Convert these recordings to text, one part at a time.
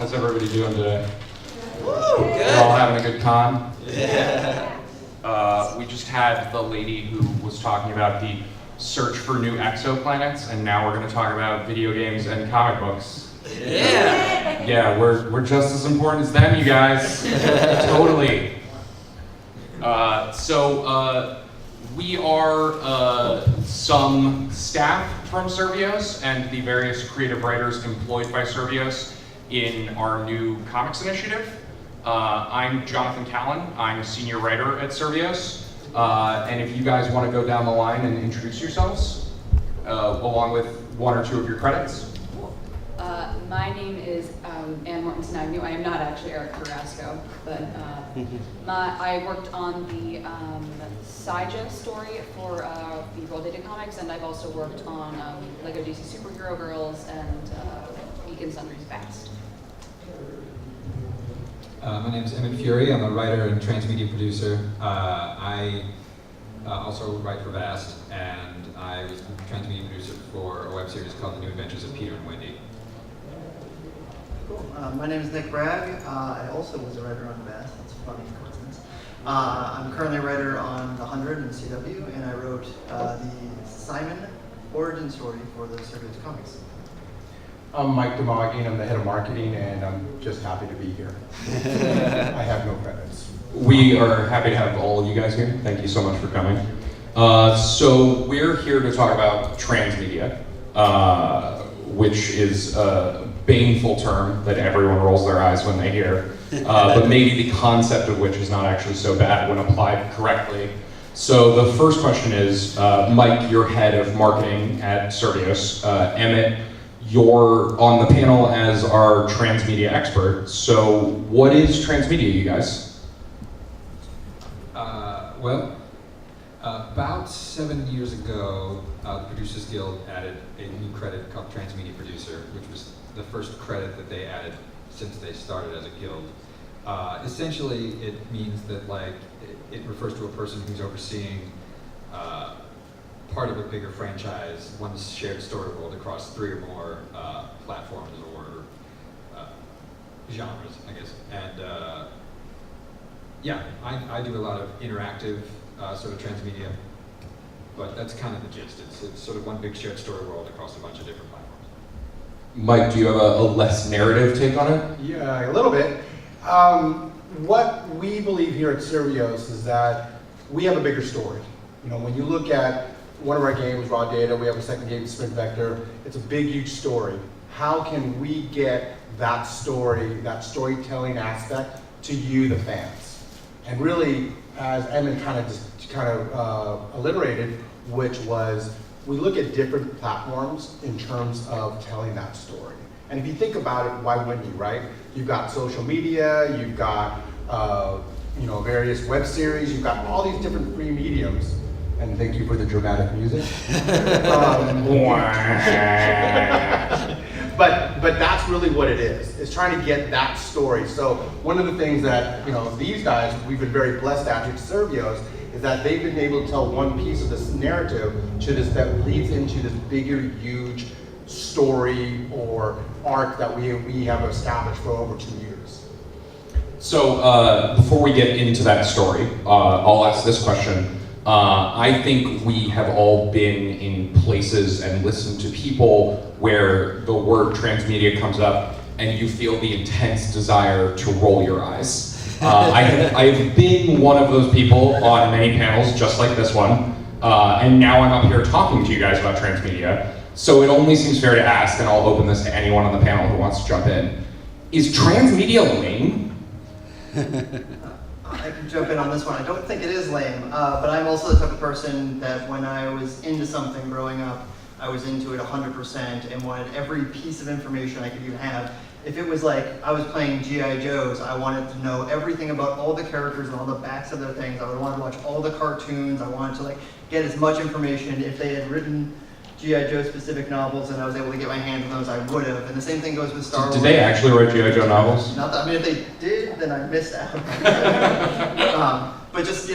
How's everybody doing today? Woo, We're good. all having a good con? Yeah. We just had the lady who was talking about the search for new exoplanets, and now we're going to talk about video games and comic books. Yeah. Yeah, we're just as important as them, you guys. Totally. We are some staff from Survios and the various creative writers employed by Survios in our new comics initiative. I'm Jonathan Callan. I'm a senior writer at Survios. And if you guys want to go down the line and introduce yourselves, along with one or two of your credits. My name is Anne-Mortensen Agnew. I am not actually Eric Carrasco, but I worked on the Saija story for the Roll Data Comics, and I've also worked on Lego DC Superhero Girls and Week and Sundry's Fast. My name is Emmett Furey. I'm a writer and transmedia producer. I also write for Vast, and I was the transmedia producer for a web series called The New Adventures of Peter and Wendy. Cool. My name is Nick Bragg. I also was a writer on Vast. That's a funny coincidence. I'm currently a writer on The 100 and CW, and I wrote the Simon origin story for the Survios comics. I'm Mike DeMoggy, I'm the head of marketing, and I'm just happy to be here. I have no credits. We are happy to have all of you guys here. Thank you so much for coming. So we're here to talk about transmedia, which is a baneful term that everyone rolls their eyes when they hear, but maybe the concept of which is not actually so bad when applied correctly. So the first question is, Mike, you're head of marketing at Survios. Emmett, you're on the panel as our transmedia expert. So what is transmedia, you guys? About 7 years ago, the Producers Guild added a new credit called Transmedia Producer, which was the first credit that they added since they started as a guild. Essentially, it means that it refers to a person who's overseeing part of a bigger franchise, one shared story world across 3 or more platforms or genres, I guess. And yeah, I do a lot of interactive sort of transmedia, but that's kind of the gist. It's sort of one big shared story world across a bunch of different platforms. Mike, do you have a less narrative take on it? Yeah, a little bit. What we believe here at Survios is that we have a bigger story. You know, when you look at one of our games, Raw Data, we have a second game, Sprint Vector, it's a big, huge story. How can we get that story, that storytelling aspect to you, the fans? And really, as Emmett kind of alliterated, which was, we look at different platforms in terms of telling that story. And if you think about it, why wouldn't you, right? You've got social media, you've got various web series, you've got all these different free mediums. And thank you for the dramatic music. But that's really what it is. It's trying to get that story. So one of the things that these guys we've been very blessed at Survios is that they've been able to tell one piece of this narrative that leads into this bigger, huge story or arc that we have established for over 2 years. So before we get into that story, I'll ask this question. I think we have all been in places and listened to people where the word transmedia comes up and you feel the intense desire to roll your eyes. I've been one of those people on many panels just like this one, and now I'm up here talking to you guys about transmedia. So it only seems fair to ask, and I'll open this to anyone on the panel who wants to jump in. Is transmedia lame? I can jump in on this one. I don't think it is lame, but I'm also the type of person that when I was into something growing up, I was into it 100% and wanted every piece of information I could even have. If it was like I was playing G.I. Joes, I wanted to know everything about all the characters and all the backs of their things. I would want to watch all the cartoons. I wanted to get as much information. If they had written G.I. Joe specific novels and I was able to get my hands on those, I would have. And the same thing goes with Star Wars. Did they actually write G.I. Joe novels? Not that, if they did, then I missed out. But just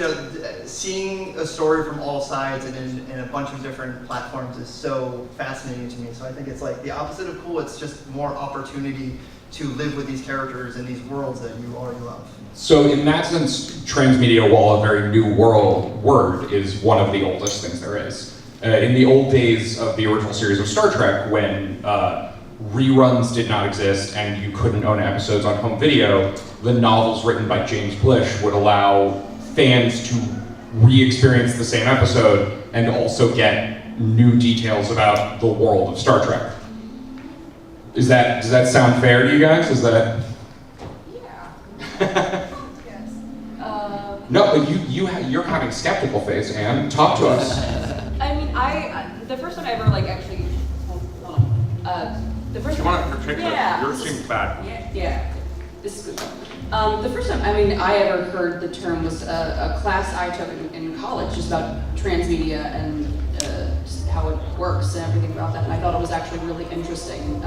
seeing a story from all sides and in a bunch of different platforms is so fascinating to me. So I think it's like the opposite of cool. It's just more opportunity to live with these characters in these worlds that you already love. So in that sense, transmedia, while a very new word, is one of the oldest things there is. In the old days of the original series of Star Trek, when reruns did not exist and you couldn't own episodes on home video, the novels written by James Blish would allow fans to re-experience the same episode and also get new details about the world of Star Trek. Does that sound fair to you guys? Is that? Yeah. Yes. No, but you're having skeptical face, Anne. Talk to us. I mean, the first one I ever like actually. Hold on. The first You one. want to take Yeah. Yours seems bad. Yeah. This is good. The first time I ever heard the term was a class I took in college, just about transmedia and just how it works and everything about that. And I thought it was actually really interesting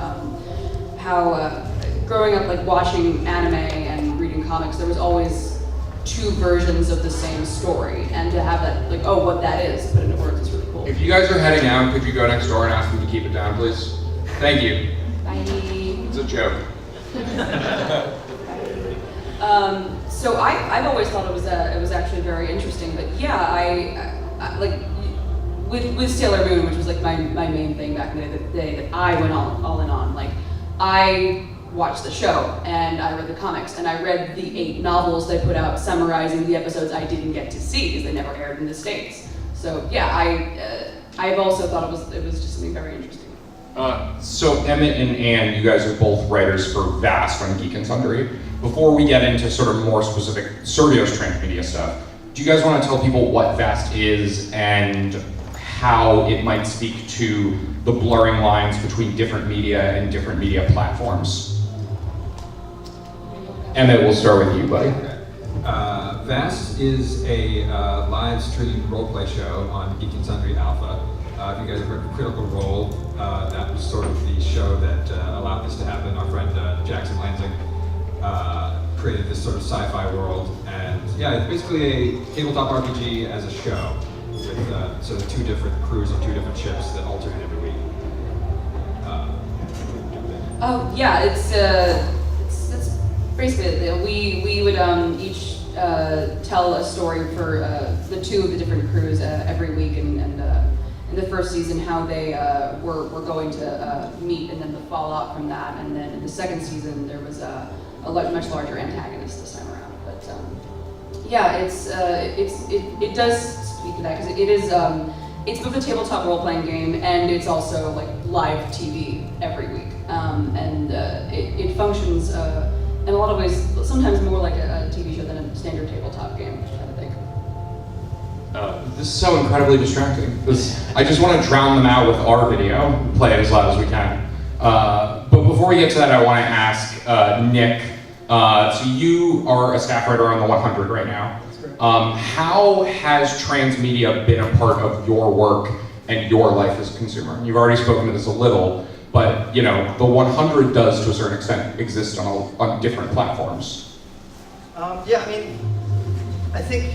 how growing up like watching anime and reading comics, there was always two versions of the same story, and to have that like, oh, what that is, put into words is really cool. If you guys are heading out, could you go next door and ask them to keep it down, please? Thank you. Bye. It's a joke. So I've always thought it was actually very interesting, but yeah, I like with Sailor Moon, which was like my main thing back in the day that I went all in on. Like I watched the show and I read the comics and I read the 8 novels they put out summarizing the episodes I didn't get to see because they never aired in the States. So yeah, I've also thought it was just something very interesting. So Emmett and Anne, you guys are both writers for Vast on Geek and Sundry. Before we get into sort of more specific Survios transmedia stuff, do you guys want to tell people what Vast is and how it might speak to the blurring lines between different media and different media platforms? Emmett, we'll start with you, buddy. Vast is a live stream roleplay show on Geek and Sundry Alpha. If you guys have heard of Critical Role, that was sort of the show that allowed this to happen. Our friend Jackson Lansing created this sort of sci-fi world, and yeah, it's basically a tabletop RPG as a show with sort of 2 different crews on 2 different ships that alternate every week. Oh yeah, it's basically it. We would each tell a story for the 2 of the different crews every week, and in the first season how they were going to meet, and then the fallout from that, and then in the second season there was a much larger antagonist this time around. But yeah, it does speak to that because it is it's both a tabletop role-playing game and it's also like live TV every week, and it functions in a lot of ways sometimes more like a TV show than a standard tabletop game, I think. This is so incredibly distracting. I just want to drown them out with our video, play it as loud as we can. But before we get to that, I want to ask Nick, so you are a staff writer on the 100 right now. How has transmedia been a part of your work and your life as a consumer? You've already spoken to this a little, but you know, the 100 does to a certain extent exist on different platforms. Yeah, I mean, I think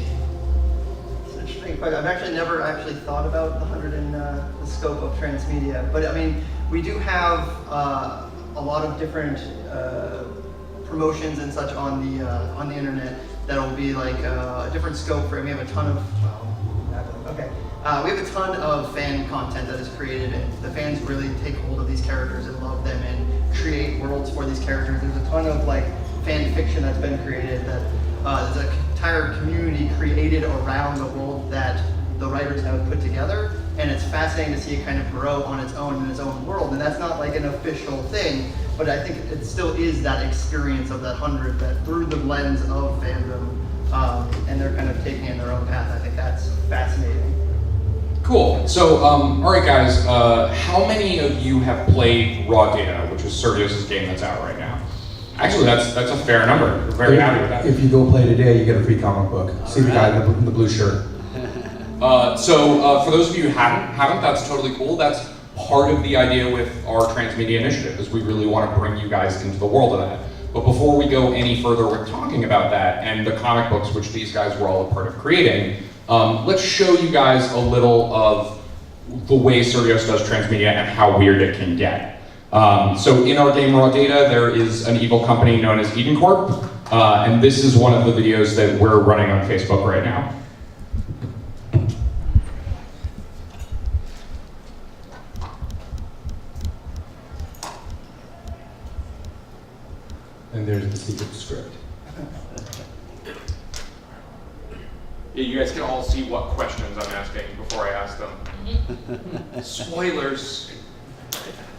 it's an interesting question. I've actually never thought about the 100 in the scope of transmedia, but I mean, we do have a lot of different promotions and such on the internet that will be like a different scope for it. We have a ton of we have a ton of fan content that is created, and the fans really take hold of these characters and love them and create worlds for these characters. There's a ton of like fan fiction that's been created that there's an entire community created around the world that the writers have put together, and it's fascinating to see it kind of grow on its own in its own world. And that's not like an official thing, but I think it still is that experience of that 100 that through the lens of fandom, and they're kind of taking it in their own path. I think that's fascinating. Cool. So, all right, guys. How many of you have played Raw Data, which is Survios' game that's out right now? Actually, that's a fair number. We're very happy with that. If you go play today, you get a free comic book. See the guy in the blue shirt. So for those of you who haven't, that's totally cool. That's part of the idea with our transmedia initiative, is we really want to bring you guys into the world of that. But before we go any further with talking about that and the comic books, which these guys were all a part of creating, let's show you guys a little of the way Survios does transmedia and how weird it can get. So in our game Raw Data, there is an evil company known as Eden Corp, and this is one of the videos that we're running on Facebook right now. And there's the secret script. Yeah, you guys can all see what questions I'm asking before I ask them. Spoilers.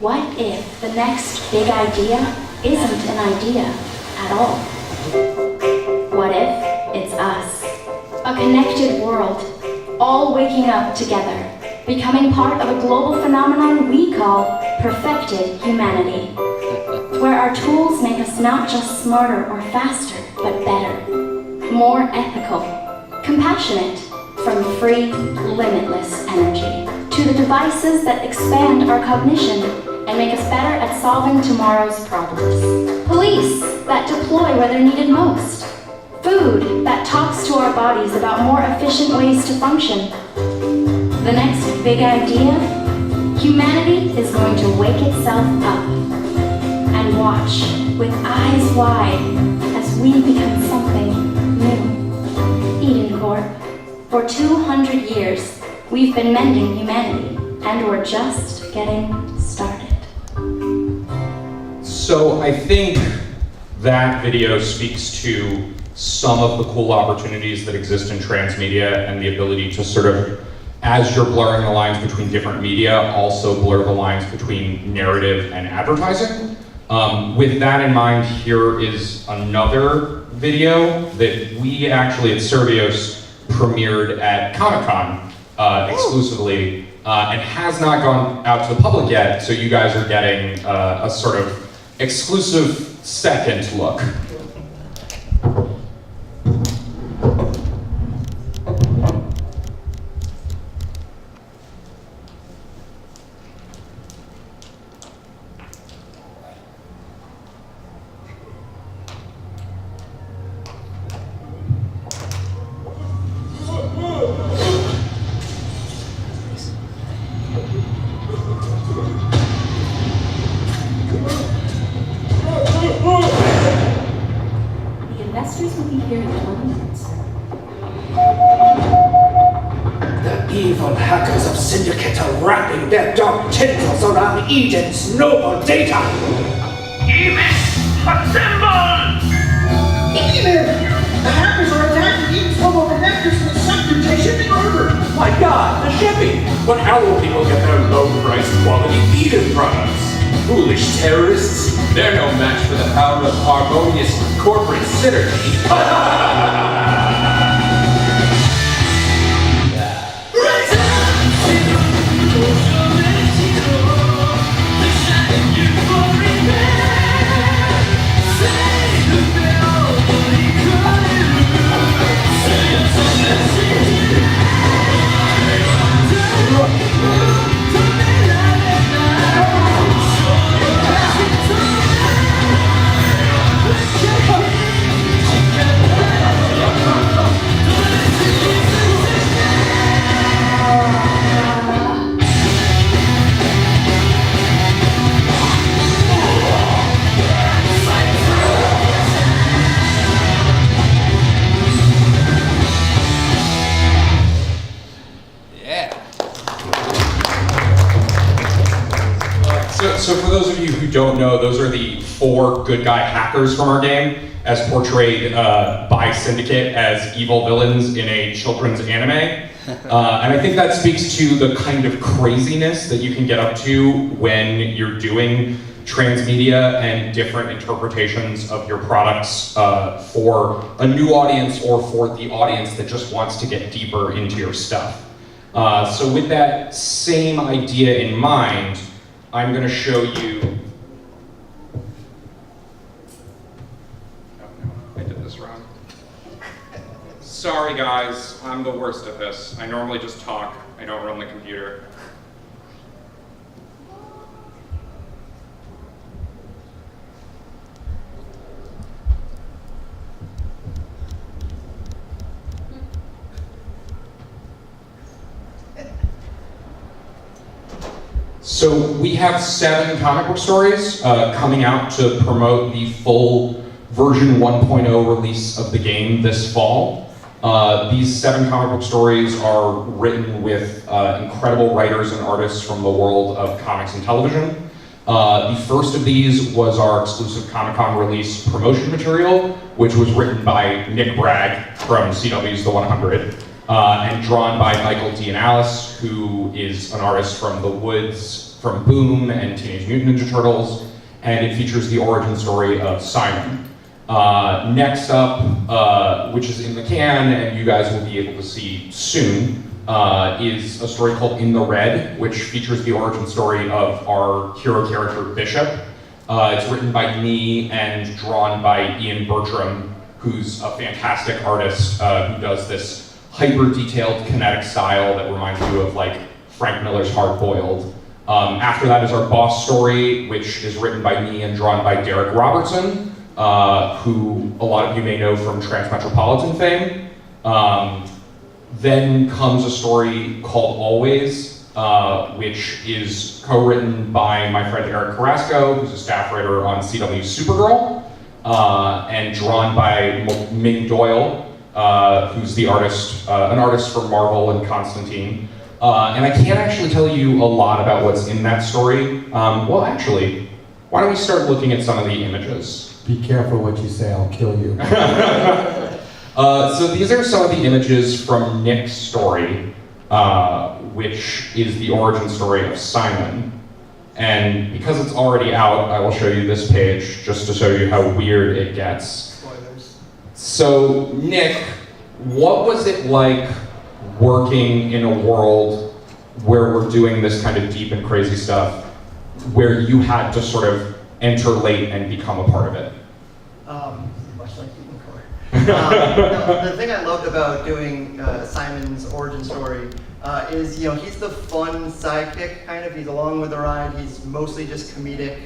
What if the next big idea isn't an idea at all? What if it's us? A connected world, all waking up together, becoming part of a global phenomenon we call perfected humanity, where our tools make us not just smarter or faster, but better, more ethical, compassionate, from free, limitless energy, to the devices that expand our cognition and make us better at solving tomorrow's problems. Police that deploy where they're needed most. Food that talks to our bodies about more efficient ways to function. The next big idea? Humanity is going to wake itself up and watch with eyes wide as we become something new. Eden Corp. For 200 years, we've been mending humanity, and we're just getting started. So I think that video speaks to some of the cool opportunities that exist in transmedia and the ability to sort of, as you're blurring the lines between different media, also blur the lines between narrative and advertising. With that in mind, here is another video that we actually at Survios premiered at Comic-Con exclusively, and has not gone out to the public yet, so you guys are getting a sort of exclusive second look. Investors will be here in moments. The evil hackers of Syndicate are wrapping their dark tendrils around Eden's noble data. Emmett, assemble! Eden! The hackers are attacking Eden's global connectors in the sector to shipping order. My God, the shipping! But how will people get their low-priced quality Eden products? Foolish terrorists! They're no match for the power of harmonious corporate synergy. So for those of you who don't know, those are the 4 good guy hackers from our game, as portrayed by Syndicate as evil villains in a children's anime. And I think that speaks to the kind of craziness that you can get up to when you're doing transmedia and different interpretations of your products for a new audience or for the audience that just wants to get deeper into your stuff. So with that same idea in mind, I'm going to show you. Oh no, I did this wrong. Sorry guys, I'm the worst at this. I normally just talk, I don't run the computer. So we have 7 comic book stories coming out to promote the full version 1.0 release of the game this fall. These 7 comic book stories are written with incredible writers and artists from the world of comics and television. The first of these was our exclusive Comic-Con release promotion material, which was written by Nick Bragg from CW's The 100, and drawn by Michael Alice, who is an artist from The Woods, from Boom, and Teenage Mutant Ninja Turtles, and it features the origin story of Simon. Next up, which is in the can, and you guys will be able to see soon, is a story called In the Red, which features the origin story of our hero character, Bishop. It's written by me and drawn by Ian Bertram, who's a fantastic artist who does this hyper-detailed kinetic style that reminds you of like Frank Miller's Hard Boiled. After that is our boss story, which is written by me and drawn by Derek Robertson, who a lot of you may know from Transmetropolitan fame. Then comes a story called Always, which is co-written by my friend Eric Carrasco, who's a staff writer on CW's Supergirl, and drawn by Ming Doyle, who's the artist, an artist for Marvel and Constantine. And I can't actually tell you a lot about what's in that story. Well, actually, why don't we start looking at some of the images? Be careful what you say, I'll kill you. So these are some of the images from Nick's story, which is the origin story of Simon. And because it's already out, I will show you this page just to show you how weird it gets. Spoilers. So Nick, what was it like working in a world where we're doing this kind of deep and crazy stuff, where you had to sort of enter late and become a part of it? Much like Eden Core. No, the thing I loved about doing Simon's origin story is, you know, he's the fun sidekick, kind of. He's along with the ride. He's mostly just comedic.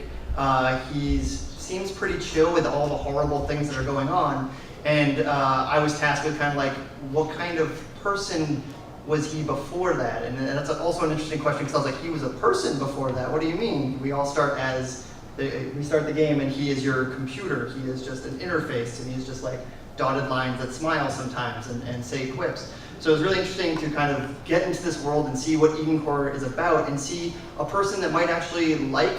He seems pretty chill with all the horrible things that are going on. And I was tasked with kind of like, what kind of person was he before that? And that's also an interesting question, because I was like, he was a person before that. What do you mean? We all start as, we start the game and he is your computer. He is just an interface, and he's just like dotted lines that smile sometimes and say quips. So it was really interesting to kind of get into this world and see what Eden Core is about, and see a person that might actually like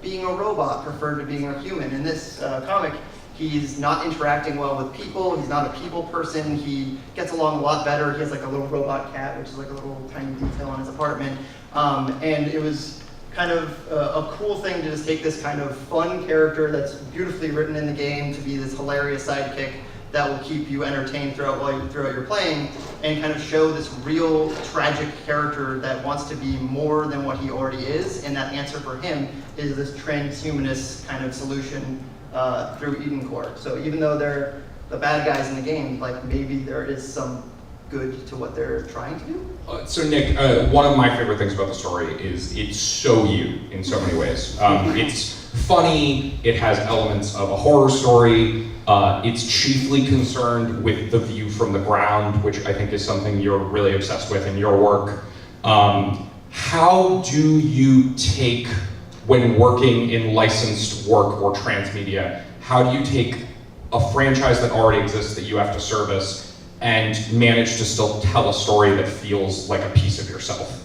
being a robot prefer to being a human. In this comic, he's not interacting well with people. He's not a people person. He gets along a lot better. He has like a little robot cat, which is like a little tiny detail in his apartment. And it was kind of a cool thing to just take this kind of fun character that's beautifully written in the game to be this hilarious sidekick that will keep you entertained throughout you're playing, and kind of show this real tragic character that wants to be more than what he already is, and that answer for him is this transhumanist kind of solution through Eden Core. So even though they're the bad guys in the game, like maybe there is some good to what they're trying to do. So Nick, one of my favorite things about the story is it's so you in so many ways. It's funny, it has elements of a horror story, it's chiefly concerned with the view from the ground, which I think is something you're really obsessed with in your work. How do you take, when working in licensed work or transmedia, how do you take a franchise that already exists that you have to service and manage to still tell a story that feels like a piece of yourself?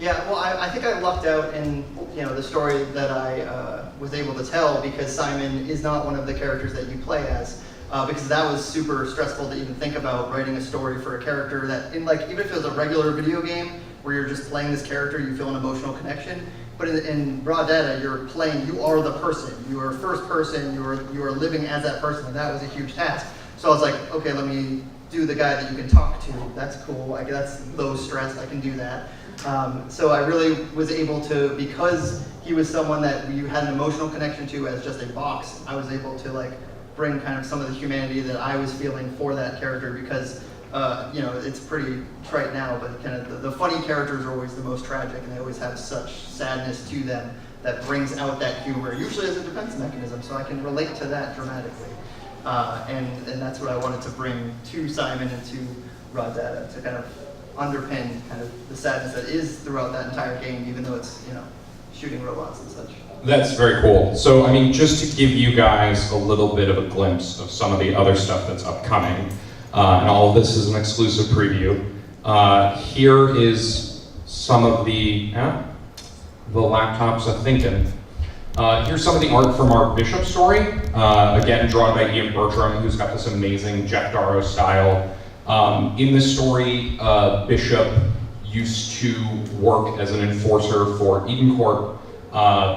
Yeah, well, I think I lucked out in the story that I was able to tell, because Simon is not one of the characters that you play as, because that was super stressful to even think about, writing a story for a character that, even if it was a regular video game where you're just playing this character, you feel an emotional connection. But in raw data, you're playing, you are the person. You are first person, you are living as that person, and that was a huge task. So I was like, okay, let me do the guy that you can talk to. That's cool, that's low stress, I can do that. So I really was able to, because he was someone that you had an emotional connection to as just a box, I was able to bring kind of some of the humanity that I was feeling for that character, because it's pretty trite now, but kind of the funny characters are always the most tragic, and they always have such sadness to them that brings out that humor, usually as a defense mechanism, so I can relate to that dramatically. And that's what I wanted to bring to Simon and to raw data, to kind of underpin kind of the sadness that is throughout that entire game, even though it's shooting robots and such. That's very cool. So, I mean, just to give you guys a little bit of a glimpse of some of the other stuff that's upcoming, and all of this is an exclusive preview. Here is some of the laptops are thinking. Here's some of the art from our Bishop story, again drawn by Ian Bertram, who's got this amazing Jeff Darrow style. In this story, Bishop used to work as an enforcer for Eden Corp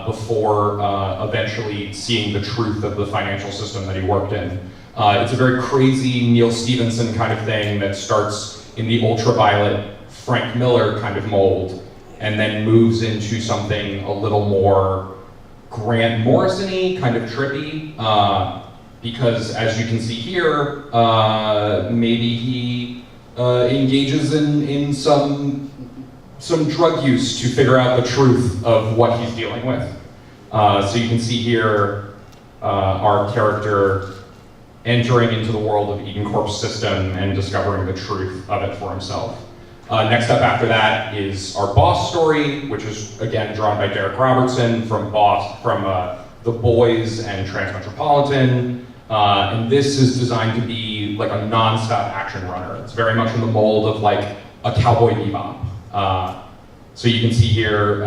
before eventually seeing the truth of the financial system that he worked in. It's a very crazy Neil Stephenson kind of thing that starts in the ultraviolet Frank Miller kind of mold and then moves into something a little more Grant Morrison-y, kind of trippy, because as you can see here, maybe he engages in some drug use to figure out the truth of what he's dealing with. So you can see here our character entering into the world of Eden Corp's system and discovering the truth of it for himself. Next up after that is our Boss story, which is again drawn by Derek Robertson from The Boys and Transmetropolitan. And this is designed to be like a non-stop action runner. It's very much in the mold of like a Cowboy Bebop. So you can see here,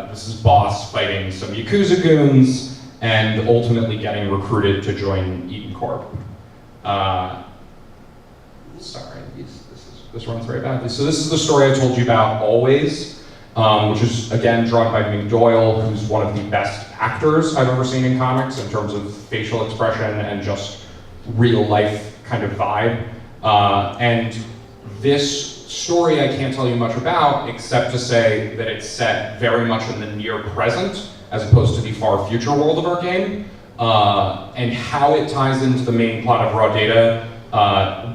this is Boss fighting some Yakuza goons and ultimately getting recruited to join Eden Corp. Sorry, this runs very badly. So this is the story I told you about, Always, which is again drawn by Ming Doyle, who's one of the best actors I've ever seen in comics in terms of facial expression and just real life kind of vibe. And this story I can't tell you much about, except to say that it's set very much in the near present, as opposed to the far future world of our game. And how it ties into the main plot of Raw Data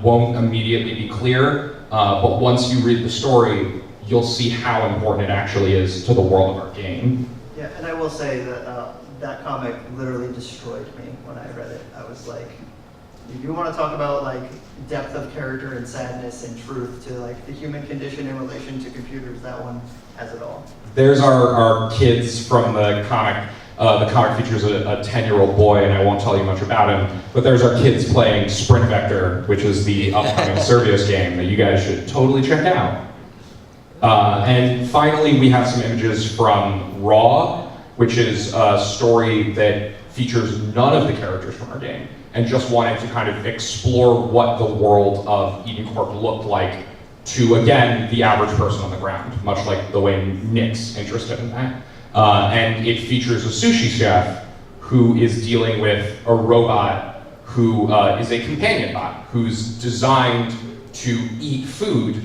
won't immediately be clear, but once you read the story, you'll see how important it actually is to the world of our game. Yeah, and I will say that that comic literally destroyed me when I read it. I was like, if you want to talk about like depth of character and sadness and truth to like the human condition in relation to computers, that one has it all. There's our kids from the comic. The comic features a 10-year-old boy, and I won't tell you much about him, but there's our kids playing Sprint Vector, which is the upcoming Survios game that you guys should totally check out. And finally, we have some images from Raw, which is a story that features none of the characters from our game, and just wanted to kind of explore what the world of Eden Corp looked like to, again, the average person on the ground, much like the way Nick's interested in that. And it features a sushi chef who is dealing with a robot who is a companion bot, who's designed to eat food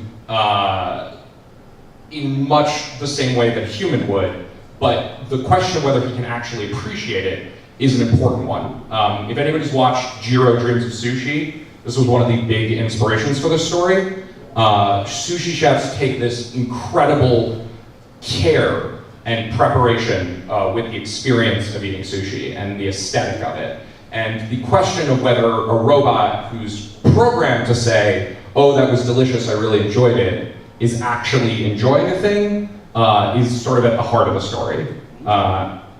in much the same way that a human would, but the question of whether he can actually appreciate it is an important one. If anybody's watched Jiro Dreams of Sushi, this was one of the big inspirations for this story. Sushi chefs take this incredible care and preparation with the experience of eating sushi and the aesthetic of it. And the question of whether a robot who's programmed to say, oh, that was delicious, I really enjoyed it, is actually enjoying a thing is sort of at the heart of the story.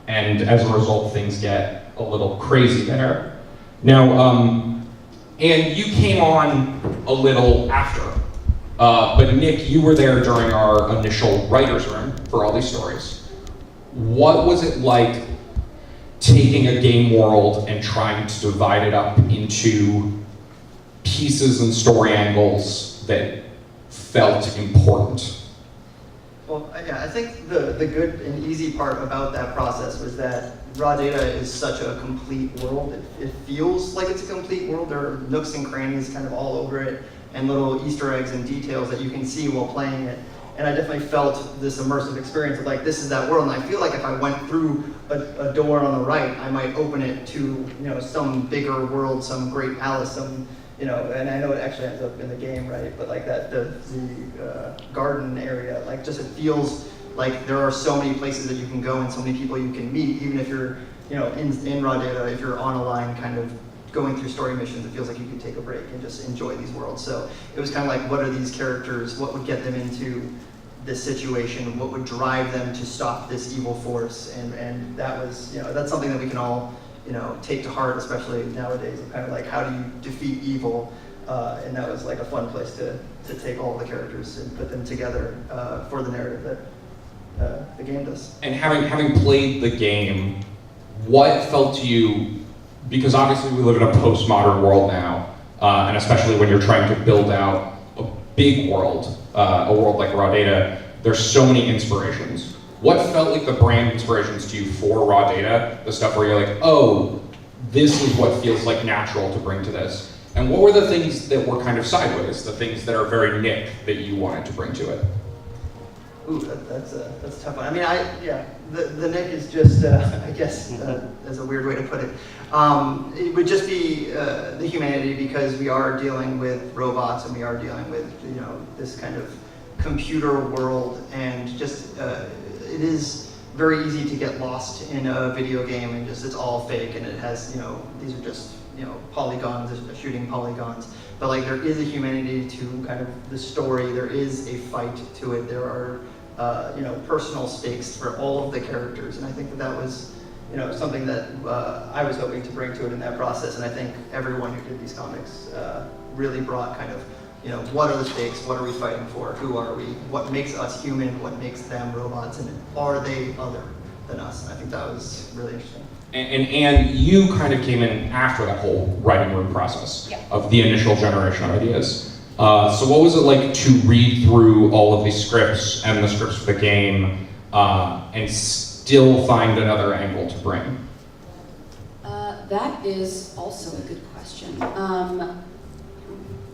And as a result, things get a little crazy there. Now, and you came on a little after, but Nick, you were there during our initial writer's room for all these stories. What was it like taking a game world and trying to divide it up into pieces and story angles that felt important? Well, yeah, I think the good and easy part about that process was that Raw Data is such a complete world. It feels like it's a complete world. There are nooks and crannies kind of all over it, and little Easter eggs and details that you can see while playing it. And I definitely felt this immersive experience of like, this is that world. And I feel like if I went through a door on the right, I might open it to, some bigger world, some great palace, some, and I know it actually ends up in the game, right? But like that, the garden area, like just it feels like there are so many places that you can go and so many people you can meet, even if you're, in Raw Data, if you're on a line kind of going through story missions, it feels like you can take a break and just enjoy these worlds. So it was kind of like, what are these characters? What would get them into this situation, what would drive them to stop this evil force, and that was, that's something that we can all, take to heart, especially nowadays, kind of like how do you defeat evil, and that was like a fun place to take all the characters and put them together for the narrative that the game does. And having played the game, what felt to you, because obviously we live in a postmodern world now, and especially when you're trying to build out a big world, a world like Raw Data, there's so many inspirations. What felt like the brand inspirations to you for Raw Data? The stuff where you're like, oh, this is what feels like natural to bring to this. And what were the things that were kind of sideways, the things that are very Nick that you wanted to bring to it? Ooh, that's a tough one. I mean, the Nick is just, I guess, as a weird way to put it. It would just be the humanity, because we are dealing with robots and we are dealing with, this kind of computer world, and just it is very easy to get lost in a video game and just it's all fake and it has, these are just, polygons, shooting polygons. But like there is a humanity to kind of the story. There is a fight to it. There are personal stakes for all of the characters, and I think that was something that I was hoping to bring to it in that process. And I think everyone who did these comics really brought kind of what are the stakes? What are we fighting for? Who are we? What makes us human? What makes them robots? And are they other than us? And I think that was really interesting. And you kind of came in after that whole writing room process of the initial generation of ideas. So what was it like to read through all of these scripts and the scripts for the game and still find another angle to bring? That is also a good question.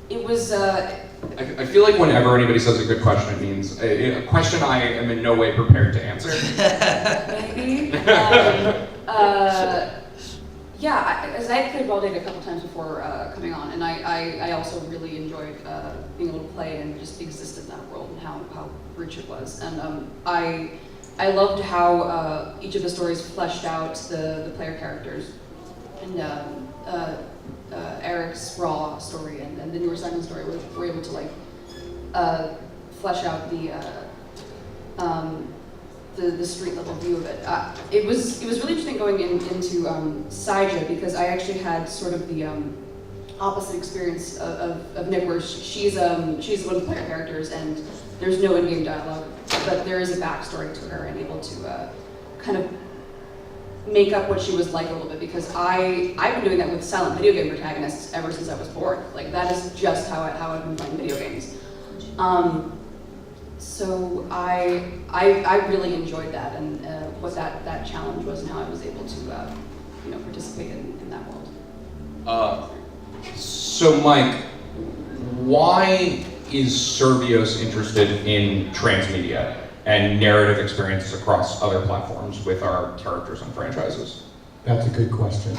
It was... I feel like whenever anybody says a good question, it means a question I am in no way prepared to answer. Maybe. As I had played Raw Data a couple times before coming on, and I also really enjoyed being able to play and just exist in that world and how rich it was. And I loved how each of the stories fleshed out the player characters. And Eric's Raw story and the newer Simon story were able to like flesh out the street level view of it. It was really interesting going into Saija, because I actually had sort of the opposite experience of Nick, where she's one of the player characters and there's no in-game dialogue, but there is a backstory to her and able to kind of make up what she was like a little bit, because I've been doing that with silent video game protagonists ever since I was born. Like that is just how I've been playing video games. So I really enjoyed that, and what that challenge was and how I was able to participate in that world. So Mike, why is Survios interested in transmedia and narrative experiences across other platforms with our characters and franchises? That's a good question.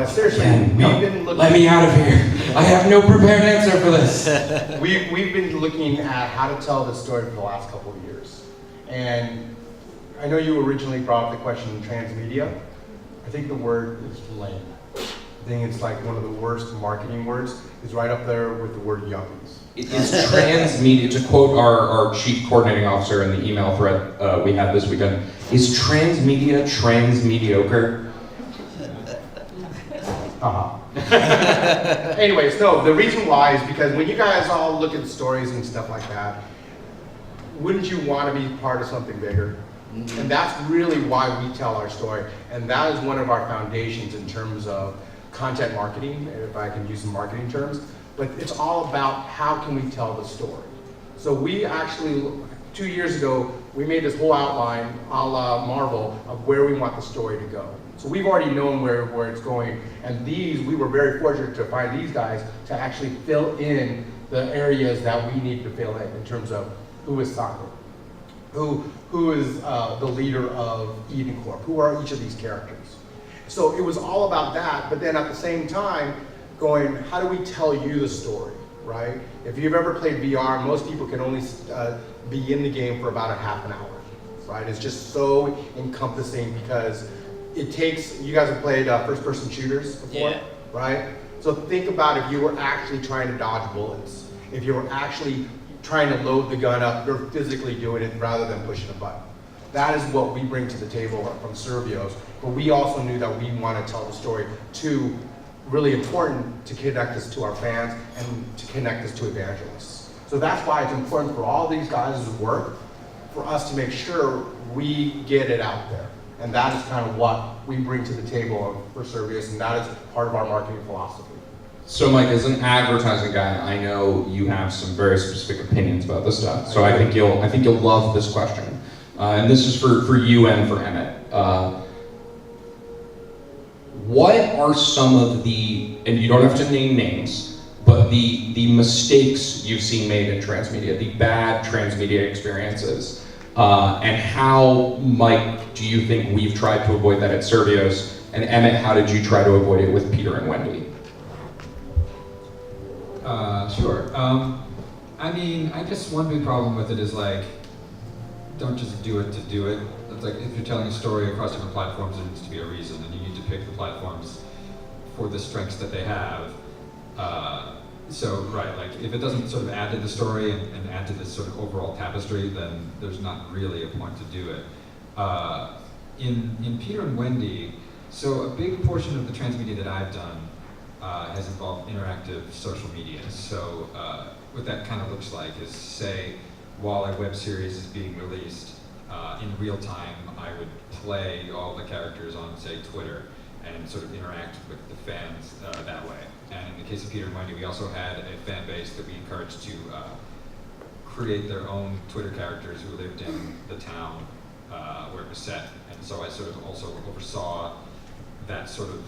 Seriously, we've been looking... Let me out of here. I have no prepared answer for this. We've been looking at how to tell this story for the last couple of years. And I know you originally brought up the question transmedia. I think the word is lame. I think it's like one of the worst marketing words. It's right up there with the word yuppies. It is transmedia, to quote our chief coordinating officer in the email thread we had this weekend, is transmedia transmediocre? Anyways, no, the reason why is because when you guys all look at stories and stuff like that, wouldn't you want to be part of something bigger? Mm-hmm. And that's really why we tell our story. And that is one of our foundations in terms of content marketing, if I can use some marketing terms. But it's all about how can we tell the story. So we actually, 2 years ago, we made this whole outline, a la Marvel, of where we want the story to go. So we've already known where it's going, and we were very fortunate to find these guys to actually fill in the areas that we need to fill in terms of who is Sakura, who is the leader of Eden Corp, who are each of these characters. So it was all about that, but then at the same time, going, how do we tell you the story, right? If you've ever played VR, most people can only be in the game for about a half an hour, right? It's just so encompassing because it takes, you guys have played first-person shooters before, right? So think about if you were actually trying to dodge bullets, if you were actually trying to load the gun up, you're physically doing it rather than pushing a button. That is what we bring to the table from Survios, but we also knew that we want to tell the story too, really important to connect us to our fans and to connect us to evangelists. So that's why it's important for all these guys' work, for us to make sure we get it out there. And that is kind of what we bring to the table for Survios, and that is part of our marketing philosophy. So Mike, as an advertising guy, I know you have some very specific opinions about this stuff. So I think you'll love this question. And this is for you and for Emmett. What are some of the, and you don't have to name names, but the mistakes you've seen made in transmedia, the bad transmedia experiences, and how, Mike, do you think we've tried to avoid that at Survios? And Emmett, how did you try to avoid it with Peter and Wendy? Sure. I mean, I guess one big problem with it is like, don't just do it to do it. It's like if you're telling a story across different platforms, there needs to be a reason, and you need to pick the platforms for the strengths that they have. So, right, like if it doesn't sort of add to the story and add to this sort of overall tapestry, then there's not really a point to do it. In Peter and Wendy, so a big portion of the transmedia that I've done has involved interactive social media. So what that kind of looks like is, say, while a web series is being released, in real time, I would play all the characters on, say, Twitter, and sort of interact with the fans that way. And in the case of Peter and Wendy, we also had a fan base that we encouraged to create their own Twitter characters who lived in the town where it was set. And so I sort of also oversaw that sort of,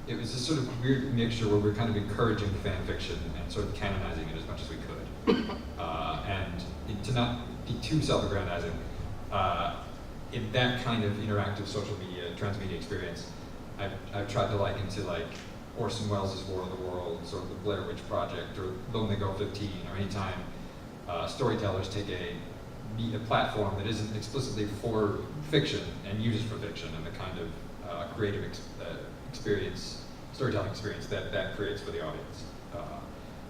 it was this sort of weird mixture where we're kind of encouraging fan fiction and sort of canonizing it as much as we could. And to not be too self-aggrandizing, in that kind of interactive social media, transmedia experience, I've tried to liken to like Orson Welles' War of the Worlds, or the Blair Witch Project, or Lonely Girl 15, or anytime storytellers take a platform that isn't explicitly for fiction and use it for fiction, and the kind of creative experience, storytelling experience that creates for the audience.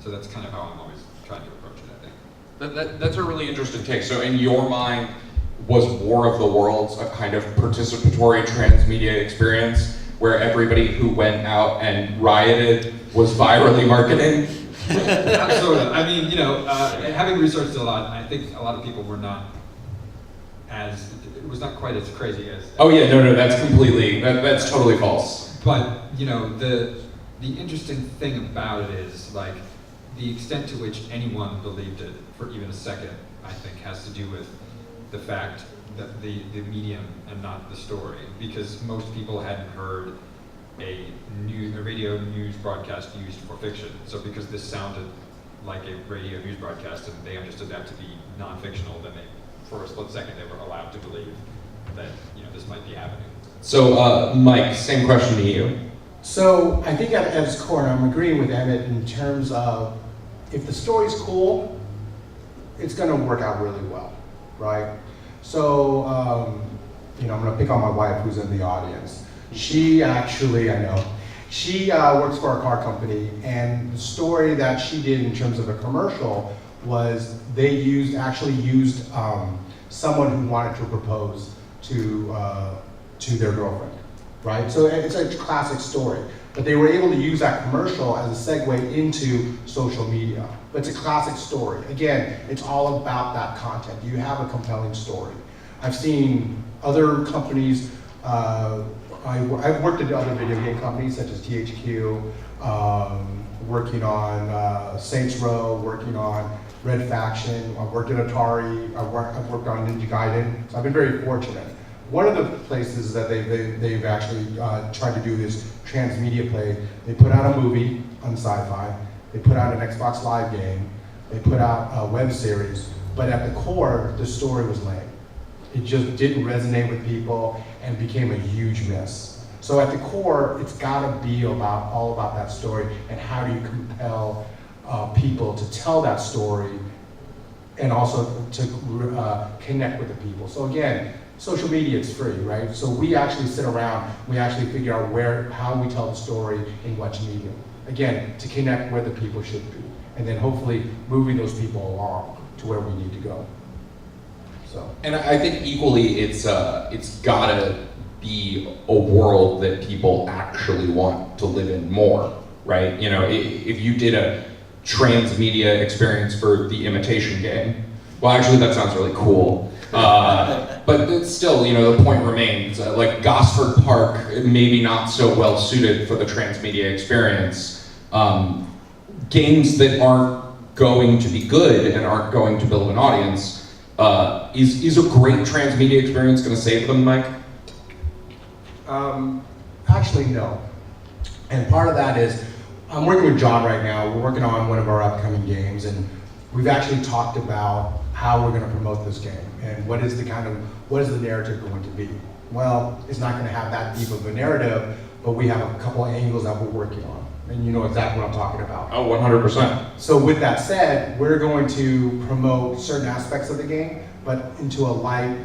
So that's kind of how I'm always trying to approach it, I think. That's a really interesting take. So in your mind, was War of the Worlds a kind of participatory transmedia experience where everybody who went out and rioted was virally marketing? Absolutely. I mean, having researched a lot, I think a lot of people were not it was not quite as crazy as. Oh yeah, no, that's totally false. But, the interesting thing about it is, like, the extent to which anyone believed it for even a second, I think, has to do with the fact that the medium and not the story, because most people hadn't heard a radio news broadcast used for fiction. So because this sounded like a radio news broadcast and they understood that to be non-fictional, then for a split second they were allowed to believe that this might be happening. So Mike, same question to you. So I think at its core, I'm agreeing with Emmett in terms of if the story's cool, it's going to work out really well, right? So, I'm going to pick on my wife who's in the audience. She actually, she works for a car company, and the story that she did in terms of a commercial was they actually used someone who wanted to propose to their girlfriend, right? So it's a classic story, but they were able to use that commercial as a segue into social media. But it's a classic story. Again, it's all about that content. You have a compelling story. I've seen other companies, I've worked at other video game companies such as THQ, working on Saints Row, working on Red Faction, I've worked at Atari, I've worked on Ninja Gaiden, so I've been very fortunate. One of the places that they've actually tried to do this transmedia play, they put out a movie on Sci-Fi, they put out an Xbox Live game, they put out a web series, but at the core, the story was lame. It just didn't resonate with people and became a huge miss. So at the core, it's gotta be all about that story and how do you compel people to tell that story and also to connect with the people. So again, social media is free, right? So we actually sit around, we actually figure out how we tell the story in which medium. Again, to connect where the people should be. And then hopefully moving those people along to where we need to go. So. And I think equally, it's gotta be a world that people actually want to live in more, right? You know, if you did a transmedia experience for the Imitation Game, well, actually, that sounds really cool. But it's still, you know, the point remains, like Gosford Park, maybe not so well suited for the transmedia experience. Games that aren't going to be good and aren't going to build an audience, is a great transmedia experience going to save them, Mike? Actually, no. And part of that is, I'm working with John right now. We're working on one of our upcoming games, and we've actually talked about how we're going to promote this game and what is the narrative going to be. Well, it's not going to have that deep of a narrative, but we have a couple of angles that we're working on, and you know exactly what I'm talking about. Oh, 100%. So with that said, we're going to promote certain aspects of the game, but into a light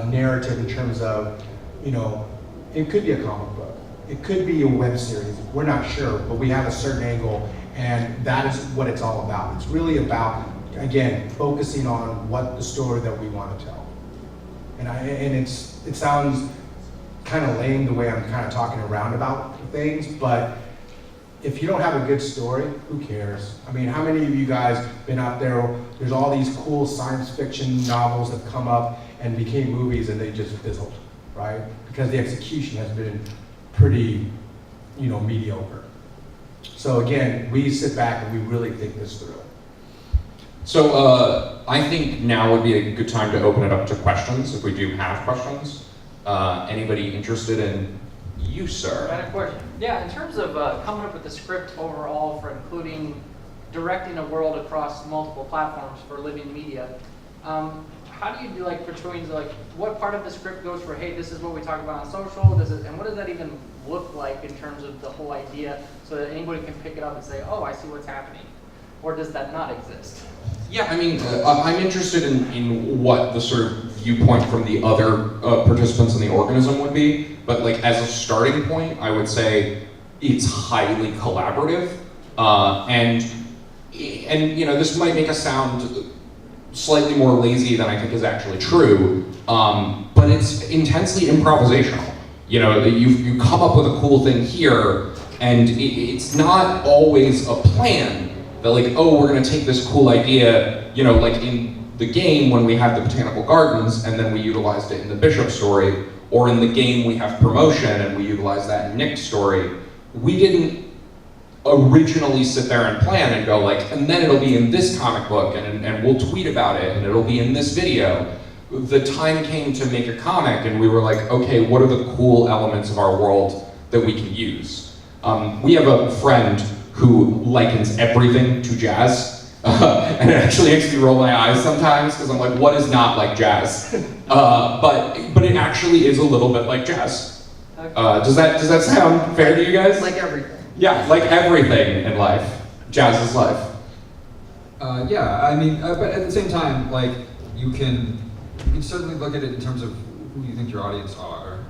narrative in terms of, you know, it could be a comic book, it could be a web series, we're not sure, but we have a certain angle, and that is what it's all about. It's really about, again, focusing on what the story that we want to tell. And it sounds kind of lame the way I'm kind of talking around about things, but if you don't have a good story, who cares? I mean, how many of you guys been out there, there's all these cool science fiction novels that come up and became movies and they just fizzled, right? Because the execution has been pretty, you know, mediocre. So again, we sit back and we really think this through. So I think now would be a good time to open it up to questions, if we do have questions. Anybody interested in you, sir? I had a question. Yeah, in terms of coming up with the script overall for including directing a world across multiple platforms for living media, how do you do like between like what part of the script goes for, hey, this is what we talk about on social, and what does that even look like in terms of the whole idea so that anybody can pick it up and say, oh, I see what's happening? Or does that not exist? Yeah, I mean, I'm interested in what the sort of viewpoint from the other participants in the organism would be, but like as a starting point, I would say it's highly collaborative, and you know, this might make us sound slightly more lazy than I think is actually true, but it's intensely improvisational. You know, you come up with a cool thing here, and it's not always a plan. That like, oh, we're gonna take this cool idea, you know, like in the game when we had the botanical gardens and then we utilized it in the Bishop story, or in the game we have promotion and we utilize that in Nick's story. We didn't originally sit there and plan and go like, and then it'll be in this comic book and we'll tweet about it and it'll be in this video. The time came to make a comic and we were like, okay, what are the cool elements of our world that we can use? We have a friend who likens everything to jazz. And it actually makes me roll my eyes sometimes because I'm like, what is not like jazz? But it actually is a little bit like jazz. Does that sound fair to you guys? Like everything. Yeah, like everything in life. Jazz is life. Yeah, I mean, but at the same time, like you can certainly look at it in terms of who you think your audience are,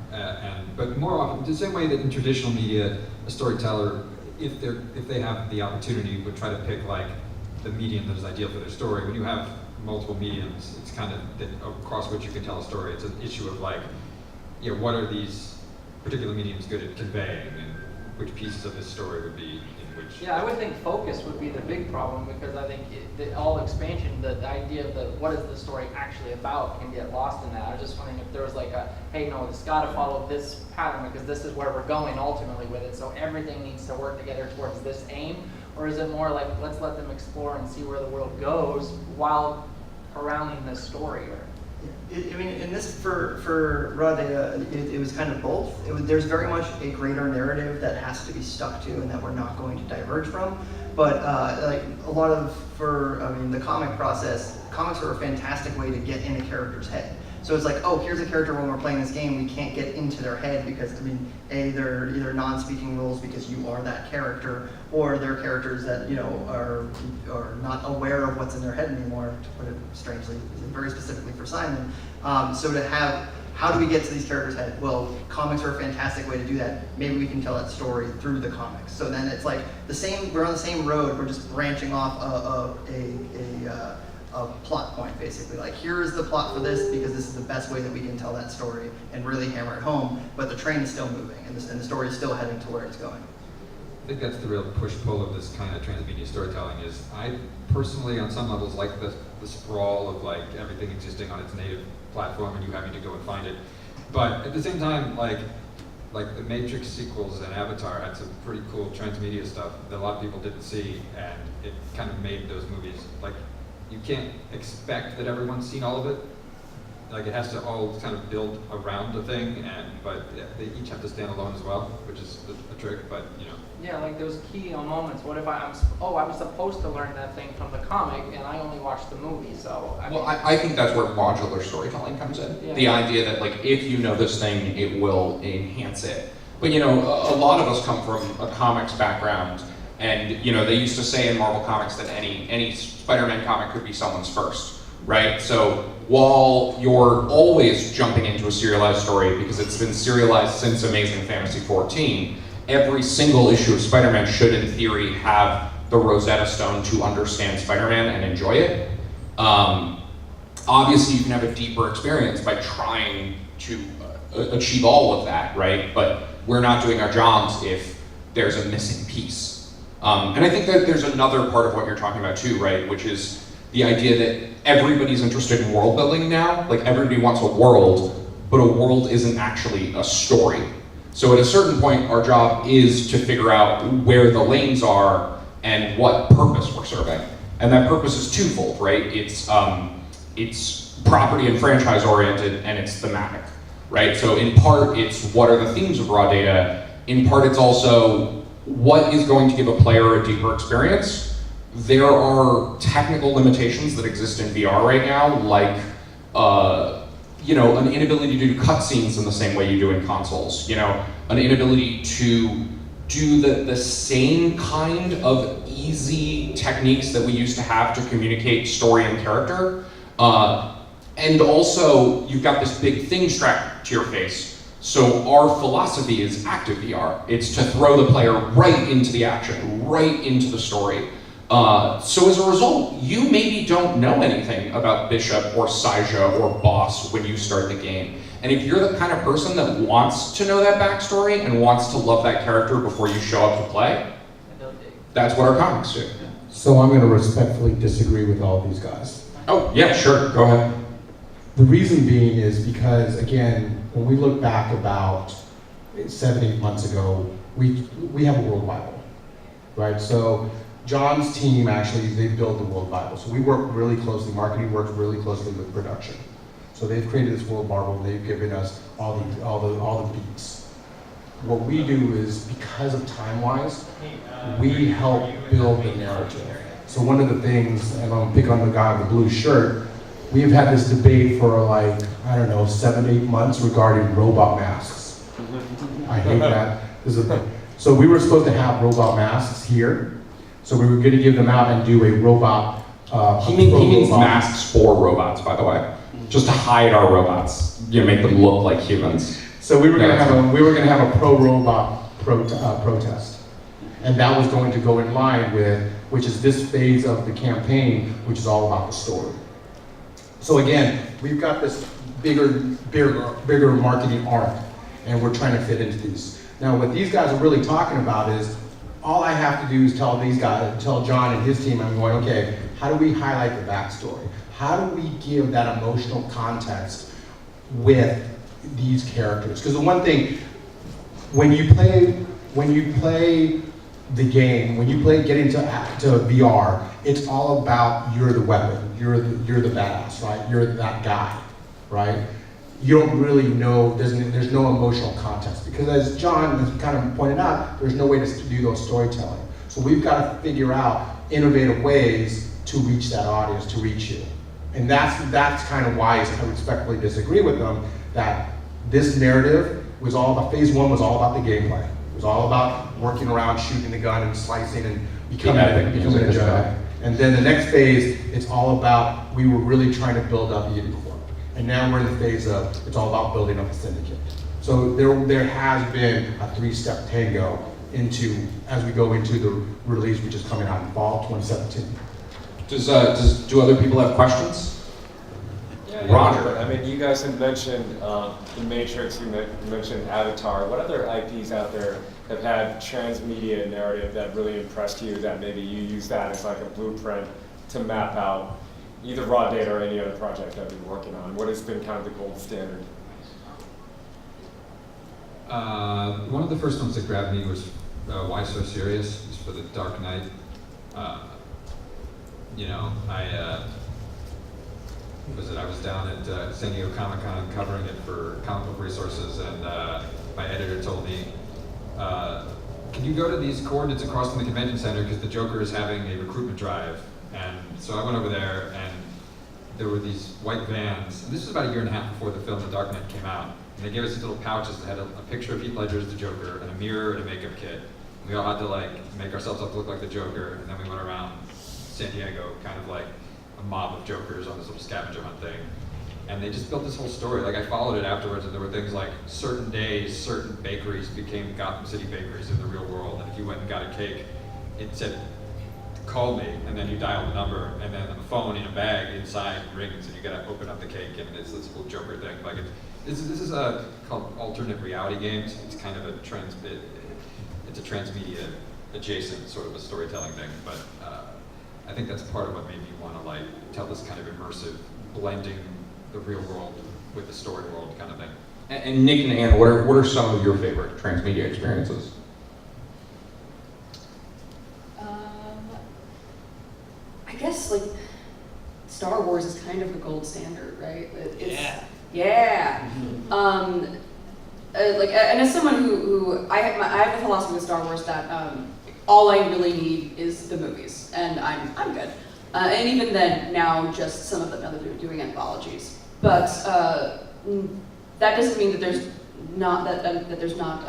but more often, the same way that in traditional media, a storyteller, if they have the opportunity, would try to pick like the medium that is ideal for their story. When you have multiple mediums, it's kind of that across which you can tell a story. It's an issue of like, you know, what are these particular mediums good at conveying, and which pieces of this story would be in which. Yeah, I would think focus would be the big problem, because I think all expansion, the idea of what is the story actually about can get lost in that. I was just wondering if there was like a, hey, no, it's got to follow this pattern because this is where we're going ultimately with it, so everything needs to work together towards this aim, or is it more like, let's let them explore and see where the world goes while surrounding this story? I mean, in this, for raw data, it was kind of both. There's very much a greater narrative that has to be stuck to and that we're not going to diverge from. But like a lot of, the comic process, comics are a fantastic way to get in a character's head. So it's like, oh, here's a character when we're playing this game, we can't get into their head because, I mean, A, they're either non-speaking roles because you are that character, or they're characters that, you know, are not aware of what's in their head anymore, to put it strangely, very specifically for Simon. So to have how do we get to these characters' head? Well, comics are a fantastic way to do that. Maybe we can tell that story through the comics. So then it's like we're on the same road, we're just branching off a plot point, basically. Like, here is the plot for this, because this is the best way that we can tell that story and really hammer it home, but the train is still moving, and the story is still heading to where it's going. I think that's the real push-pull of this kind of transmedia storytelling. Is I personally, on some levels, like the sprawl of like everything existing on its native platform and you having to go and find it. But at the same time, like the Matrix sequels and Avatar had some pretty cool transmedia stuff that a lot of people didn't see, and it kind of made those movies, like, you can't expect that everyone's seen all of it. Like, it has to all kind of build around the thing, but they each have to stand alone as well, which is a trick, but you know. Yeah, like those key moments. What if I was supposed to learn that thing from the comic, and I only watched the movie, so. I think that's where modular storytelling comes in. Yeah. The idea that, like, if you know this thing, it will enhance it. But, you know, a lot of us come from a comics background, and, you know, they used to say in Marvel Comics that any Spider-Man comic could be someone's first, right? So while you're always jumping into a serialized story because it's been serialized since Amazing Fantasy 14, every single issue of Spider-Man should, in theory, have the Rosetta Stone to understand Spider-Man and enjoy it. Obviously, you can have a deeper experience by trying to achieve all of that, right? But we're not doing our jobs if there's a missing piece. And I think that there's another part of what you're talking about too, right? Which is the idea that everybody's interested in world building now. Like, everybody wants a world, but a world isn't actually a story. So at a certain point, our job is to figure out where the lanes are and what purpose we're serving. And that purpose is twofold, right? It's property and franchise oriented, and it's thematic, right? So in part, it's what are the themes of raw data. In part, it's also what is going to give a player a deeper experience. There are technical limitations that exist in VR right now, like you know, an inability to do cutscenes in the same way you do in consoles. You know, an inability to do the same kind of easy techniques that we used to have to communicate story and character. And also, you've got this big thing strapped to your face. So our philosophy is active VR. It's to throw the player right into the action, right into the story. So as a result, you maybe don't know anything about Bishop or Saija or Boss when you start the game. And if you're the kind of person that wants to know that backstory and wants to love that character before you show up to play, that's what our comics do. So I'm going to respectfully disagree with all of these guys. Oh, yeah, sure, go ahead. The reason being is because, again, when we look back about 7-8 months ago, we have a World Bible, right? So John's team, actually, they build the World Bible. So we work really closely, marketing works really closely with production. So they've created this World Bible, and they've given us all the beats. What we do is, because of time-wise, we help build the narrative. So one of the things, and I'm picking on the guy in the blue shirt, we've had this debate for like, I don't know, 7-8 months regarding robot masks. I hate that. So we were supposed to have robot masks here. So we were going to give them out and do a robot. He means masks for robots, by the way, just to hide our robots. You know, make them look like humans. So we were going to have a pro robot protest, and that was going to go in line with, which is this phase of the campaign, which is all about the story. So again, we've got this bigger marketing arc, and we're trying to fit into these. Now, what these guys are really talking about is, all I have to do is tell these guys, tell John and his team, I'm going, okay, how do we highlight the backstory? How do we give that emotional context with these characters? Because the one thing, when you play the game, when you get into VR, it's all about you're the weapon, you're the badass, right? You're that guy, right? You don't really know, there's no emotional context, because as John has kind of pointed out, there's no way to do those storytelling. So we've got to figure out innovative ways to reach that audience, to reach you. And that's kind of why I respectfully disagree with them, that this narrative was all about, phase 1 was all about the gameplay. It was all about working around, shooting the gun and slicing and becoming a Jedi. And then the next phase, it's all about, we were really trying to build up the Corp. And now we're in the phase of, it's all about building up a syndicate. So there has been a 3-step tango as we go into the release, which is coming out in fall 2017. Do other people have questions? Yeah, Roger. I mean, you guys had mentioned The Matrix, you mentioned Avatar. What other IPs out there have had transmedia narrative that really impressed you, that maybe you use that as like a blueprint to map out either raw data or any other project that you're working on? What has been kind of the gold standard? One of the first ones that grabbed me was Why So Serious? It was for the Dark Knight. I was down at San Diego Comic-Con covering it for Comic Book Resources, and my editor told me, can you go to these coordinates across from the convention center because the Joker is having a recruitment drive? And so I went over there, and there were these white vans. And this was about a year and a half before the film The Dark Knight came out. And they gave us these little pouches that had a picture of Heath Ledger as the Joker, and a mirror and a makeup kit. We all had to like make ourselves up look like the Joker, and then we went around San Diego, kind of like a mob of Jokers on this little scavenger hunt thing. And they just built this whole story. Like I followed it afterwards, and there were things like certain days, certain bakeries became Gotham City bakeries in the real world. And if you went and got a cake, it said, call me, and then you dial the number, and then the phone in a bag inside rings, and you gotta open up the cake, and it's this whole Joker thing. Like this is called alternate reality games. It's kind of it's a transmedia adjacent sort of a storytelling thing, but I think that's part of what made me want to like tell this kind of immersive, blending the real world with the story world kind of thing. And Nick and Anne, what are some of your favorite transmedia experiences? I guess like Star Wars is kind of the gold standard, right? Yeah. And as someone who I have the philosophy with Star Wars that all I really need is the movies, and I'm good. And even then, now just some of them now they're doing anthologies. But that doesn't mean that there's not that there's not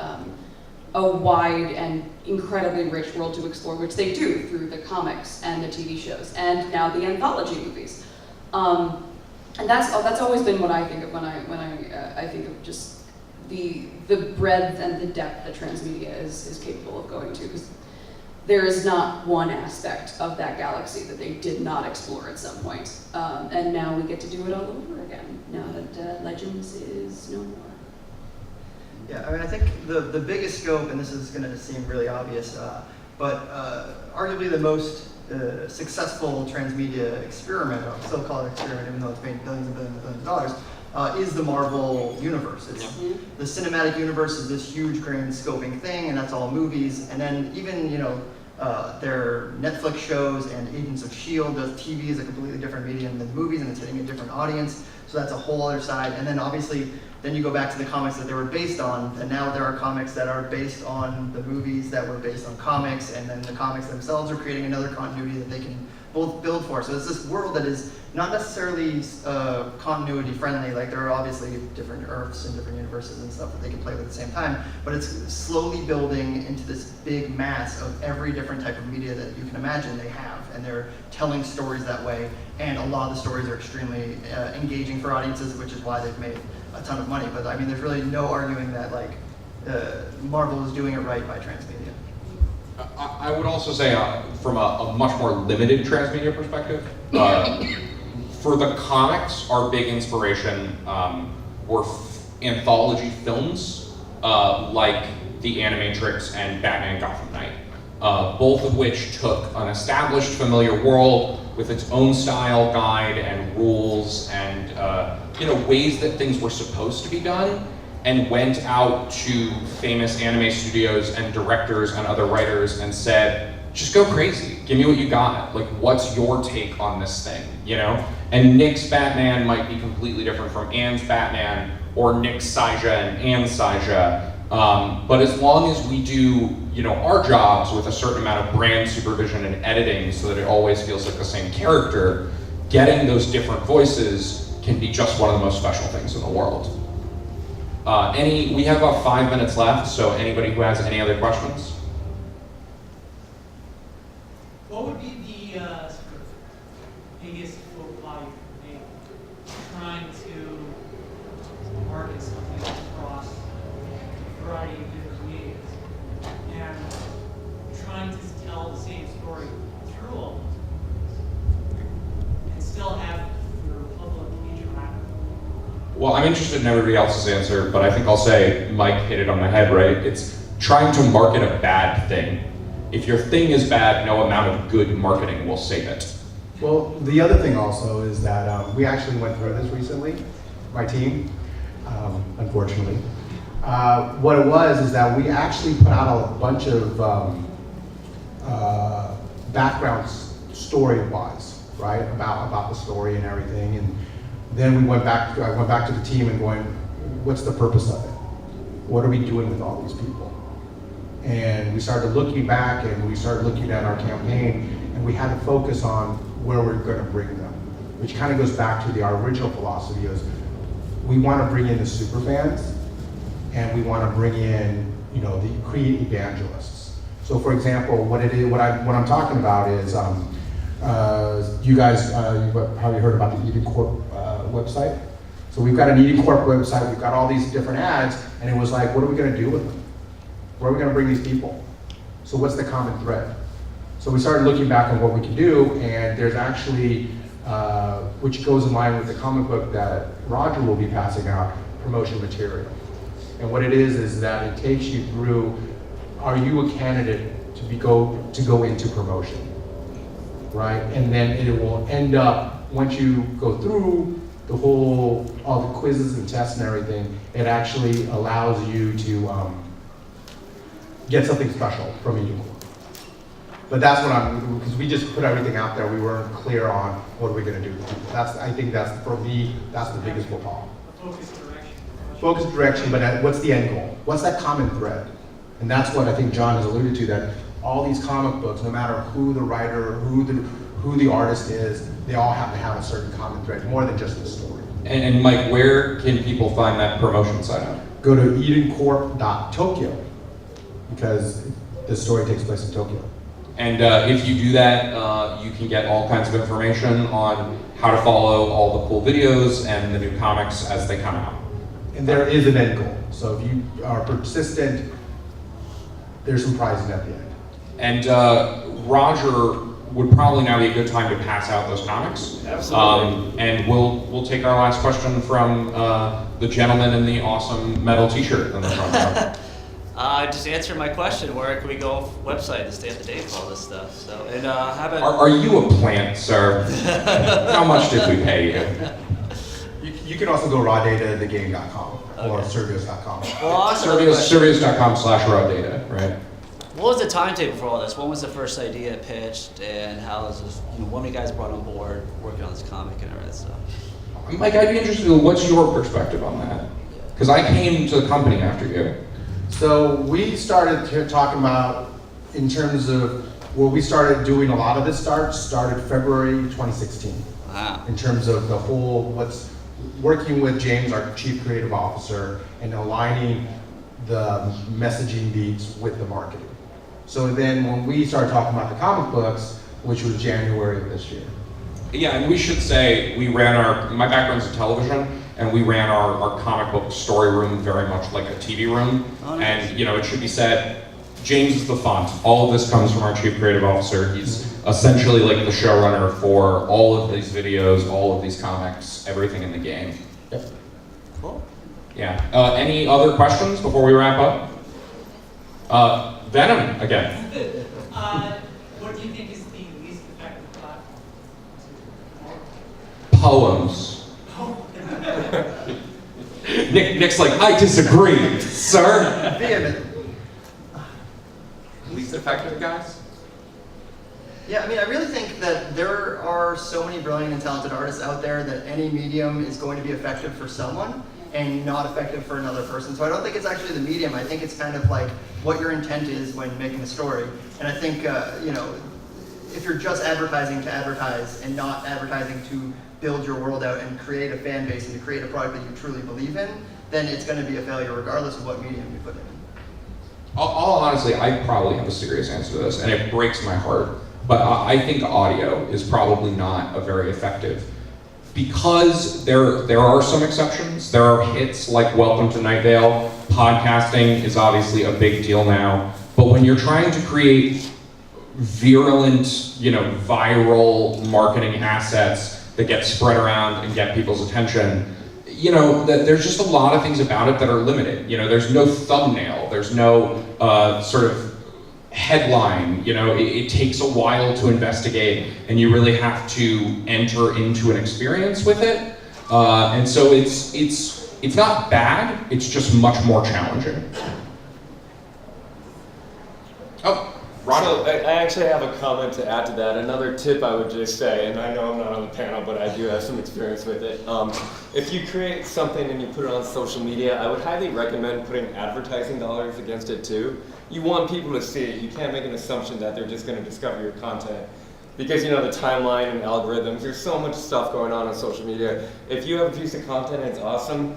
a wide and incredibly rich world to explore, which they do through the comics and the TV shows, and now the anthology movies. And that's always been what I think of when I think of just the breadth and the depth that transmedia is capable of going to, because there is not one aspect of that galaxy that they did not explore at some point. And now we get to do it all over again, now that Legends is no more. Yeah, I mean, I think the biggest scope, and this is going to seem really obvious, but arguably the most successful transmedia experiment, I'll still call it an experiment even though it's made billions and billions and billions of dollars, is the Marvel universe. The cinematic universe is this huge grand scoping thing, and that's all movies. And then even, their Netflix shows and Agents of S.H.I.E.L.D. does TV is a completely different medium than movies, and it's hitting a different audience. So that's a whole other side. And then obviously, then you go back to the comics that they were based on, and now there are comics that are based on the movies that were based on comics, and then the comics themselves are creating another continuity that they can both build for. So it's this world that is not necessarily continuity friendly. Like there are obviously different Earths and different universes and stuff that they can play with at the same time, but it's slowly building into this big mass of every different type of media that you can imagine they have, and they're telling stories that way, and a lot of the stories are extremely engaging for audiences, which is why they've made a ton of money. But I mean, there's really no arguing that like Marvel is doing it right by transmedia. I would also say, from a much more limited transmedia perspective, for the comics, our big inspiration were anthology films like The Animatrix and Batman Gotham Knight, both of which took an established familiar world with its own style guide and rules and ways that things were supposed to be done, and went out to famous anime studios and directors and other writers and said, just go crazy, give me what you got. Like, what's your take on this thing, And Nick's Batman might be completely different from Anne's Batman, or Nick's Saija and Anne's Saija. But as long as we do, our jobs with a certain amount of brand supervision and editing so that it always feels like the same character, getting those different voices can be just one of the most special things in the world. We have about 5 minutes left, so anybody who has any other questions? What would be the sort of biggest faux pas you could make trying to Well, I'm interested in everybody else's answer, but I think I'll say Mike hit it on the head, right? It's trying to market a bad thing. If your thing is bad, no amount of good marketing will save it. Well, the other thing also is that we actually went through this recently, my team, unfortunately. What it was is that we actually put out a bunch of background story-wise, right, about the story and everything, and then I went back to the team and going, what's the purpose of it? What are we doing with all these people? And we started looking back and we started looking at our campaign, and we had to focus on where we're going to bring them, which kind of goes back to our original philosophy is we want to bring in the super fans, and we want to bring in, you know, the create evangelists. So for example, what I'm talking about is, you guys you've probably heard about the Eden Corp website. So we've got an Eden Corp website, we've got all these different ads, and it was like, what are we going to do with them? Where are we going to bring these people? So what's the common thread? So we started looking back on what we can do, and there's actually, which goes in line with the comic book that Roger will be passing out, promotion material. And what it is that it takes you through, are you a candidate to go into promotion, right? And then it will end up, once you go through all the quizzes and tests and everything, it actually allows you to get something special from a unicorn. But that's what because we just put everything out there, we weren't clear on what are we gonna do with people. I think that's, for me, that's the biggest flaw. Focus direction, but what's the end goal? What's that common thread? And that's what I think John has alluded to, that all these comic books, no matter who the writer, who the artist is, they all have to have a certain common thread, more than just the story. And Mike, where can people find that promotion sign up? Go to edencorp.tokyo, because the story takes place in Tokyo. And if you do that, you can get all kinds of information on how to follow all the cool videos and the new comics as they come out. And there is an end goal. So if you are persistent, there's some prizes at the end. And Roger would probably now be a good time to pass out those comics. Absolutely. And we'll take our last question from the gentleman in the awesome metal t-shirt in the front row. Just answer my question. Where can we go off website to stay up to date with all this stuff? So, and how about? Are you a plant, sir? How much did we pay you? You can also go rawdatathegame.com or survios.com. Well, also Survios.com/rawdata, right? what was the timetable for all this? When was the first idea pitched, and how is this? When were you guys brought on board working on this comic and all that stuff? Mike, I'd be interested in what's your perspective on that? Because I came to the company after you. So we started talking about, in terms of where we started doing a lot of this started February 2016. Wow. In terms of the whole, working with James, our Chief Creative Officer, and aligning the messaging beats with the marketing. So then when we started talking about the comic books, which was January of this year. Yeah, and we should say, my background's in television, and we ran our comic book story room very much like a TV room. Oh, nice. And it should be said, James is the font. All of this comes from our Chief Creative Officer. He's essentially like the showrunner for all of these videos, all of these comics, everything in the game. Yep. Cool. Yeah. Any other questions before we wrap up? Venom, again. What do you think is the least effective platform? Poems. Nick's like, I disagree, sir. Vehement. Least effective, guys? Yeah, I mean, I really think that there are so many brilliant and talented artists out there that any medium is going to be effective for someone and not effective for another person. So I don't think it's actually the medium. I think it's kind of like what your intent is when making a story. And I think, if you're just advertising to advertise and not advertising to build your world out and create a fan base and to create a product that you truly believe in, then it's going to be a failure regardless of what medium you put it in. All honestly, I probably have a serious answer to this, and it breaks my heart. But I think audio is probably not a very effective, because there are some exceptions. There are hits like Welcome to Night Vale. Podcasting is obviously a big deal now. But when you're trying to create virulent, viral marketing assets that get spread around and get people's attention, you know, that there's just a lot of things about it that are limited. You know, there's no thumbnail, there's no sort of headline. You know, it takes a while to investigate, and you really have to enter into an experience with it. And so it's not bad, it's just much more challenging. Oh, Roger. So I actually have a comment to add to that. Another tip I would just say, and I know I'm not on the panel, but I do have some experience with it. If you create something and you put it on social media, I would highly recommend putting advertising dollars against it too. You want people to see it. You can't make an assumption that they're just going to discover your content. Because, you know, the timeline and algorithms, there's so much stuff going on social media. If you have a piece of content and it's awesome,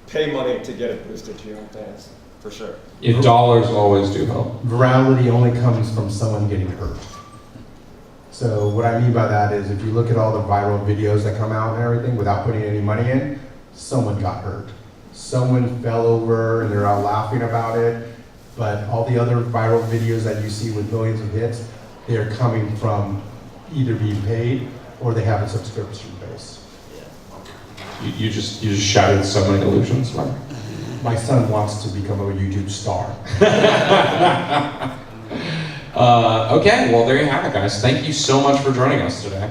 pay money to get it boosted to your own fans. For sure. Yeah, dollars always do help. Virality only comes from someone getting hurt. So what I mean by that is if you look at all the viral videos that come out and everything without putting any money in, someone got hurt. Someone fell over and they're all laughing about it. But all the other viral videos that you see with millions of hits, they're coming from either being paid or they have a subscription base. You just shattered so many illusions, Mark. My son wants to become a YouTube star. Okay, well there you have it, guys. Thank you so much for joining us today.